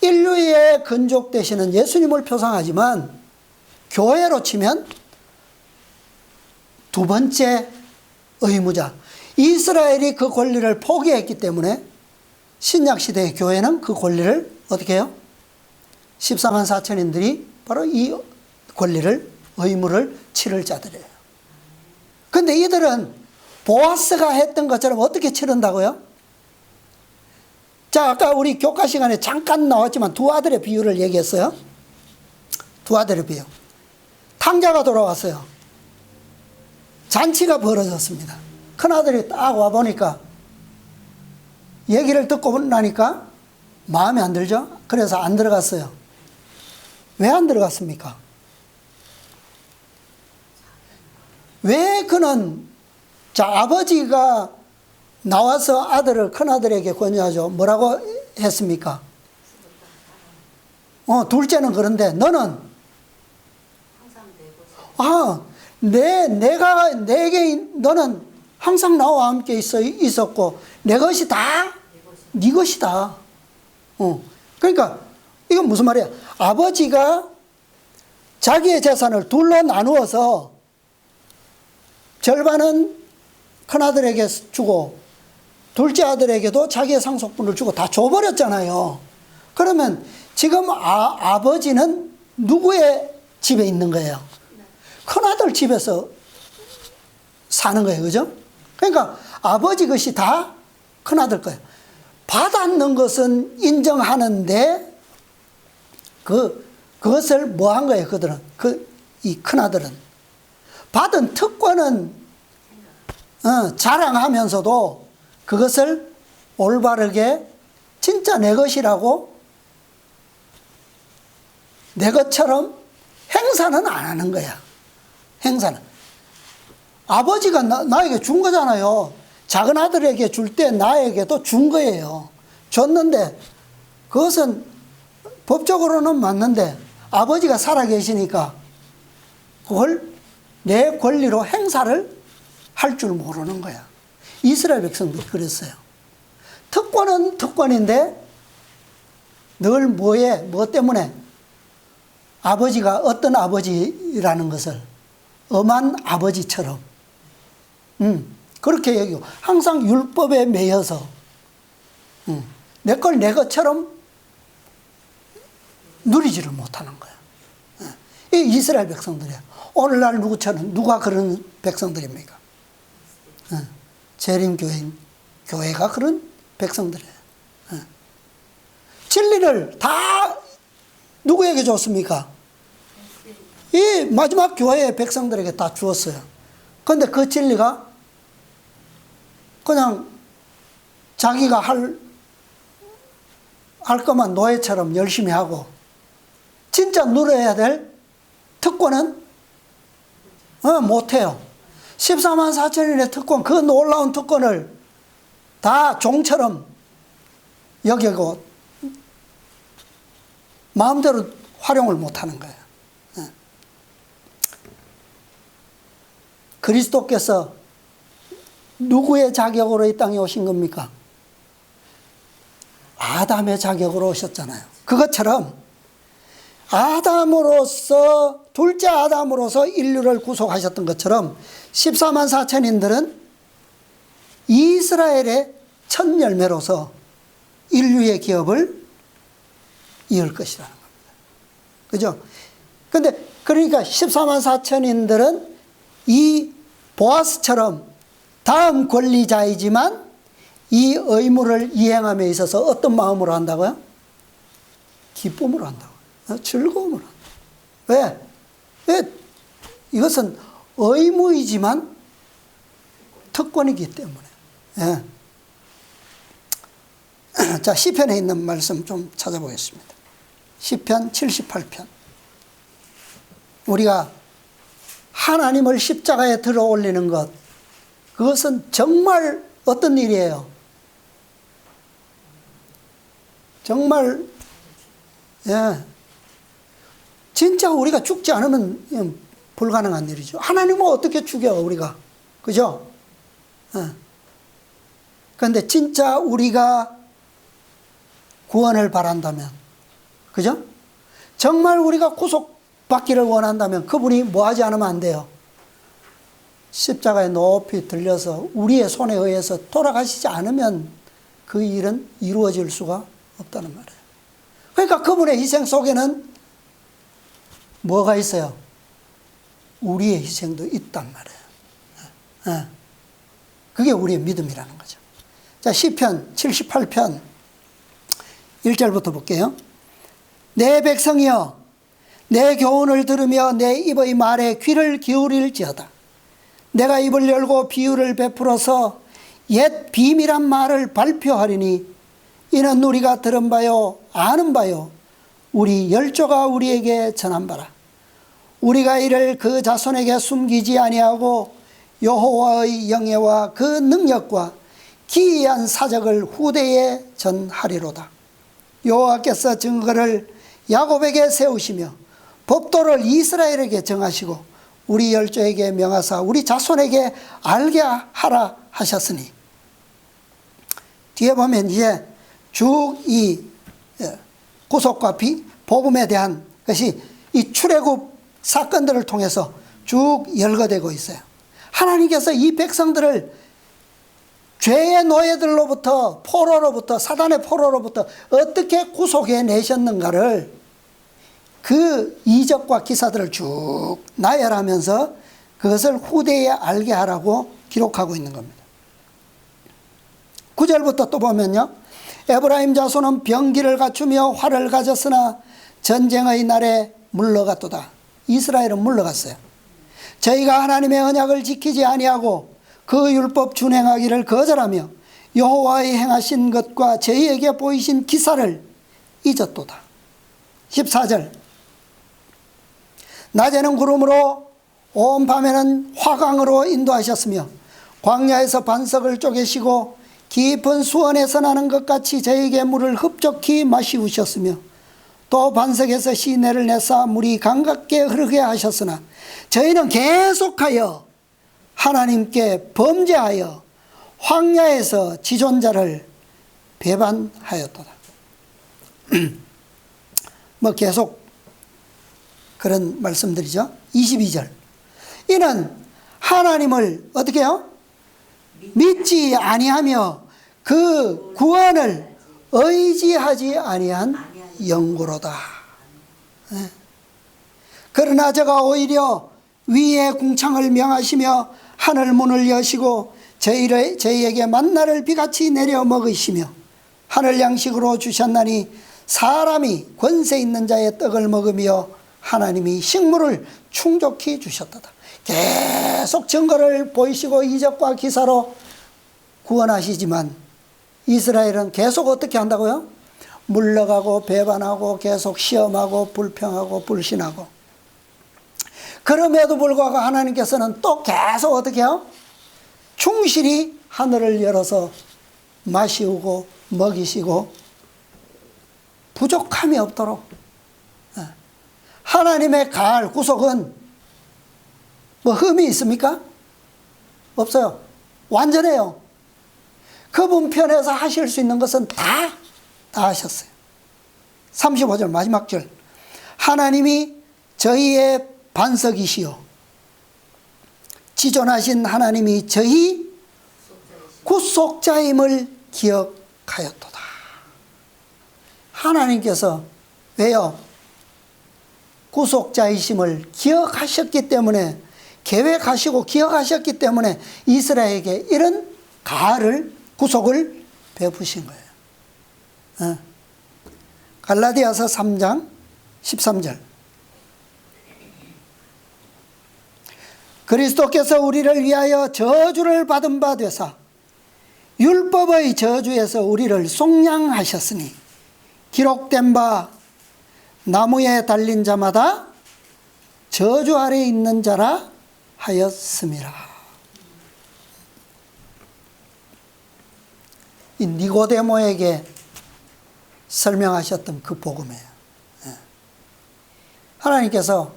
인류의 근족 되시는 예수님을 표상하지만 교회로 치면 두 번째 의무자, 이스라엘이 그 권리를 포기했기 때문에 신약시대의 교회는 그 권리를 어떻게 해요? 14만 4천인들이 바로 이 권리를, 의무를 치를 자들이에요. 그런데 이들은 보아스가 했던 것처럼 어떻게 치른다고요? 자, 아까 우리 교과 시간에 잠깐 나왔지만 두 아들의 비유를 얘기했어요. 두 아들의 비유. 탕자가 돌아왔어요. 잔치가 벌어졌습니다. 큰아들이 딱 와보니까 얘기를 듣고 나니까 마음에 안 들죠? 그래서 안 들어갔어요. 왜 안 들어갔습니까? 왜 그는, 자, 아버지가 나와서 아들을 큰아들에게 권유하죠. 뭐라고 했습니까? 둘째는 그런데 너는 내게 너는 항상 나와 함께 있었고 내 것이 다 네 것이다. 그러니까 이건 무슨 말이야? 아버지가 자기의 재산을 둘로 나누어서 절반은 큰아들에게 주고 둘째 아들에게도 자기의 상속분을 주고 다 줘버렸잖아요. 그러면 지금 아버지는 누구의 집에 있는 거예요? 큰아들 집에서 사는 거예요. 그죠? 그러니까 아버지 것이 다 큰아들 거예요. 받았는 것은 인정하는데 그것을 뭐 한 거예요? 그들은, 이 큰아들은. 받은 특권은 자랑하면서도 그것을 올바르게 진짜 내 것이라고 내 것처럼 행사는 안 하는 거야. 행사는. 아버지가 나에게 준 거잖아요. 작은 아들에게 줄 때 나에게도 준 거예요. 줬는데 그것은 법적으로는 맞는데 아버지가 살아계시니까 그걸 내 권리로 행사를 할 줄 모르는 거야. 이스라엘 백성들이 그랬어요. 특권은 특권인데 늘 뭐 때문에 아버지가 어떤 아버지라는 것을 엄한 아버지처럼 그렇게 얘기하고 항상 율법에 매여서 내 걸 내 것처럼 누리지를 못하는 거야. 이 이스라엘 백성들이야. 오늘날 누가 그런 백성들입니까? 재림교회가 그런 백성들이에요. 진리를 다 누구에게 줬습니까? 이 마지막 교회의 백성들에게 다 주었어요. 그런데 그 진리가 그냥 자기가 할 것만 노예처럼 열심히 하고 진짜 누려야 될 특권은 못해요. 14만 4천인의 특권, 그 놀라운 특권을 다 종처럼 여기고 마음대로 활용을 못하는 거예요. 그리스도께서 누구의 자격으로 이 땅에 오신 겁니까? 아담의 자격으로 오셨잖아요. 그것처럼 아담으로서, 둘째 아담으로서 인류를 구속하셨던 것처럼 14만 4천인들은 이스라엘의 첫 열매로서 인류의 기업을 이을 것이라는 겁니다. 그죠? 근데 그러니까 14만 4천인들은 이 보아스처럼 다음 권리자이지만 이 의무를 이행함에 있어서 어떤 마음으로 한다고요? 기쁨으로 한다고. 즐거움으로 한다. 왜? 이것은 의무이지만 특권이기 때문에. 예. 자, 시편에 있는 말씀 좀 찾아보겠습니다. 시편 78편. 우리가 하나님을 십자가에 들어 올리는 것, 그것은 정말 어떤 일이에요? 정말, 진짜 우리가 죽지 않으면 불가능한 일이죠. 하나님은 어떻게 죽여, 우리가. 그죠? 그런데 진짜 우리가 구원을 바란다면, 그죠? 정말 우리가 구속받기를 원한다면 그분이 뭐 하지 않으면 안 돼요? 십자가에 높이 들려서 우리의 손에 의해서 돌아가시지 않으면 그 일은 이루어질 수가 없다는 말이에요. 그러니까 그분의 희생 속에는 뭐가 있어요? 우리의 희생도 있단 말이에요. 그게 우리의 믿음이라는 거죠. 자, 시편 78편 1절부터 볼게요. 내 백성이여 내 교훈을 들으며 내 입의 말에 귀를 기울일지어다. 내가 입을 열고 비유를 베풀어서 옛 비밀한 말을 발표하리니 이는 우리가 들은 바요 아는 바요 우리 열조가 우리에게 전한 바라. 우리가 이를 그 자손에게 숨기지 아니하고 여호와의 영예와 그 능력과 기이한 사적을 후대에 전하리로다. 여호와께서 증거를 야곱에게 세우시며 법도를 이스라엘에게 정하시고 우리 열조에게 명하사 우리 자손에게 알게 하라 하셨으니. 뒤에 보면 이제 쭉 이 구속과 복음에 대한 것이 이 출애굽 사건들을 통해서 쭉 열거되고 있어요. 하나님께서 이 백성들을 죄의 노예들로부터 포로로부터 사단의 포로로부터 어떻게 구속해 내셨는가를 그 이적과 기사들을 쭉 나열하면서 그것을 후대에 알게 하라고 기록하고 있는 겁니다. 9절부터 또 보면요. 에브라임 자손은 병기를 갖추며 활을 가졌으나 전쟁의 날에 물러갔도다. 이스라엘은 물러갔어요. 저희가 하나님의 언약을 지키지 아니하고 그 율법 준행하기를 거절하며 여호와의 행하신 것과 저희에게 보이신 기사를 잊었도다. 14절 낮에는 구름으로 온 밤에는 화광으로 인도하셨으며 광야에서 반석을 쪼개시고 깊은 수원에서 나는 것 같이 저에게 물을 흡족히 마시우셨으며 또 반석에서 시내를 내사 물이 강같게 흐르게 하셨으나 저희는 계속하여 하나님께 범죄하여 황야에서 지존자를 배반하였도다. 뭐 계속 그런 말씀들이죠. 22절 이는 하나님을 어떻게 해요? 믿지 아니하며 그 구원을 의지하지 아니한 영구로다. 그러나 저가 오히려 위에 궁창을 명하시며 하늘 문을 여시고 저희에게 만나를 비같이 내려 먹으시며 하늘 양식으로 주셨나니 사람이 권세 있는 자의 떡을 먹으며 하나님이 식물을 충족히 주셨다. 계속 증거를 보이시고 이적과 기사로 구원하시지만 이스라엘은 계속 어떻게 한다고요? 물러가고 배반하고 계속 시험하고 불평하고 불신하고. 그럼에도 불구하고 하나님께서는 또 계속 어떻게 해요? 충실히 하늘을 열어서 마시우고 먹이시고 부족함이 없도록. 하나님의 가을 구속은 뭐 흠이 있습니까? 없어요. 완전해요. 그분 편에서 하실 수 있는 것은 다 하셨어요. 35절 마지막 절 하나님이 저희의 반석이시요 지존하신 하나님이 저희 구속자임을 기억하였도다. 하나님께서 왜요? 구속자이심을 기억하셨기 때문에 계획하시고 기억하셨기 때문에 이스라엘에게 이런 가을을 구속을 베푸신 거예요. 갈라디아서 3장 13절 그리스도께서 우리를 위하여 저주를 받은 바 되사 율법의 저주에서 우리를 속량하셨으니 기록된 바 나무에 달린 자마다 저주 아래 있는 자라 하였음이라. 이 니고데모에게 설명하셨던 그 복음이에요. 하나님께서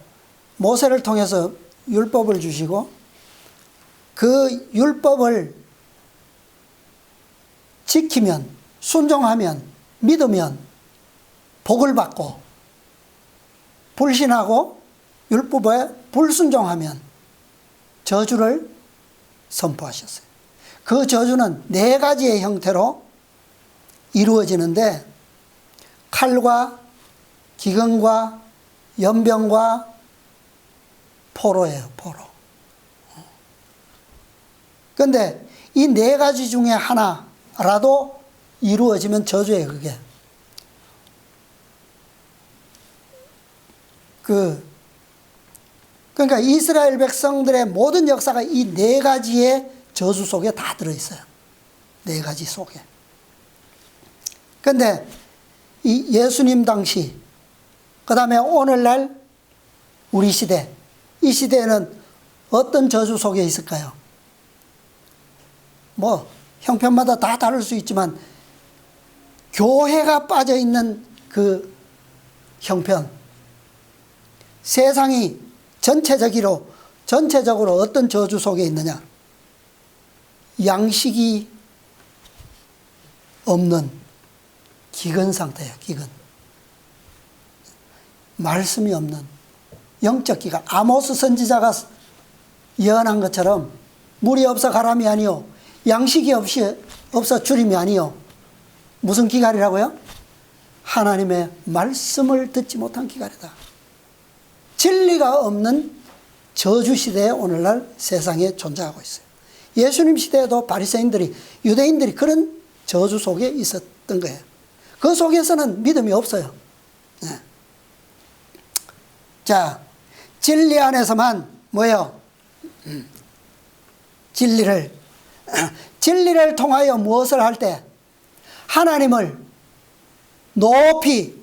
모세를 통해서 율법을 주시고 그 율법을 지키면 순종하면 믿으면 복을 받고 불신하고 율법에 불순종하면 저주를 선포하셨어요. 그 저주는 4가지의 형태로 이루어지는데 칼과 기근과 연병과 포로예요. 포로. 그런데 이 4가지 중에 하나라도 이루어지면 저주예요. 그게 그러니까 이스라엘 백성들의 모든 역사가 이 네 가지의 저주 속에 다 들어있어요. 네 가지 속에. 그런데 이 예수님 당시, 그 다음에 오늘날 우리 시대, 이 시대에는 어떤 저주 속에 있을까요? 뭐 형편마다 다 다를 수 있지만 교회가 빠져 있는 그 형편, 세상이 전체적으로 어떤 저주 속에 있느냐? 양식이 없는 기근 상태예요. 기근. 말씀이 없는 영적 기간. 아모스 선지자가 예언한 것처럼 물이 없어 가람이 아니요, 양식이 없어 주림이 아니요. 무슨 기갈이라고요? 하나님의 말씀을 듣지 못한 기갈이다. 진리가 없는 저주 시대에 오늘날 세상에 존재하고 있어요. 예수님 시대에도 바리새인들이, 유대인들이 그런 저주 속에 있었던 거예요. 그 속에서는 믿음이 없어요. 네. 자, 진리 안에서만 뭐예요? 진리를 통하여 무엇을 할 때? 하나님을 높이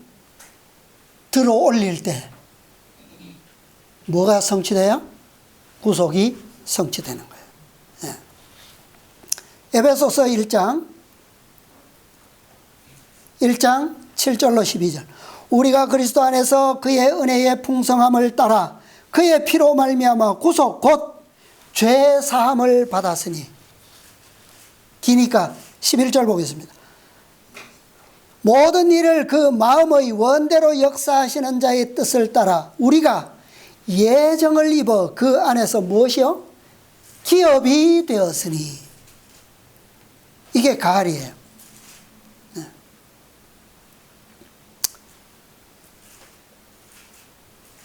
들어 올릴 때 뭐가 성취돼요? 구속이 성취되는 거예요. 예. 에베소서 1장 7절로 12절. 우리가 그리스도 안에서 그의 은혜의 풍성함을 따라 그의 피로 말미암아 구속 곧 죄 사함을 받았으니. 기니까 11절 보겠습니다. 모든 일을 그 마음의 원대로 역사하시는 자의 뜻을 따라 우리가 예정을 입어 그 안에서 무엇이요? 기업이 되었으니. 이게 가을이에요.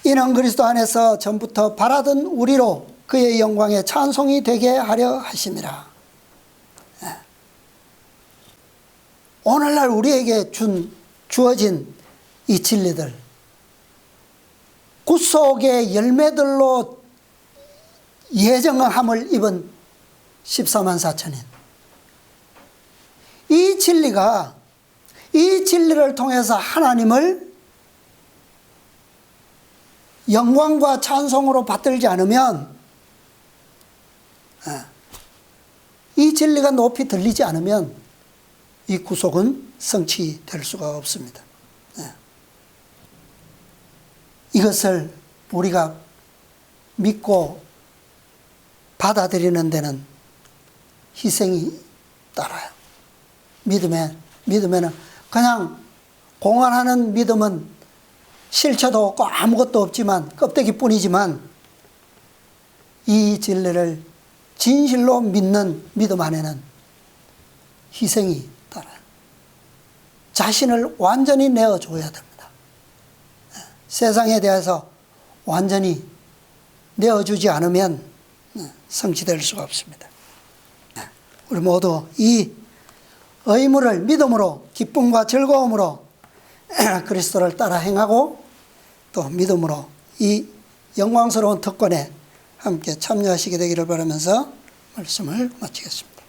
이는 그리스도 안에서 전부터 바라던 우리로 그의 영광에 찬송이 되게 하려 하심이라. 오늘날 우리에게 주어진 이 진리들, 구속의 열매들로 예정함을 입은 14만 4천인. 이 진리를 통해서 하나님을 영광과 찬송으로 받들지 않으면, 이 진리가 높이 들리지 않으면 이 구속은 성취될 수가 없습니다. 이것을 우리가 믿고 받아들이는 데는 희생이 따라요. 믿음에는 그냥 공언하는 믿음은 실체도 없고 아무것도 없지만, 껍데기뿐이지만, 이 진리를 진실로 믿는 믿음 안에는 희생이 따라요. 자신을 완전히 내어줘야 됩니다. 세상에 대해서 완전히 내어주지 않으면 성취될 수가 없습니다. 우리 모두 이 의무를 믿음으로, 기쁨과 즐거움으로 그리스도를 따라 행하고 또 믿음으로 이 영광스러운 특권에 함께 참여하시게 되기를 바라면서 말씀을 마치겠습니다.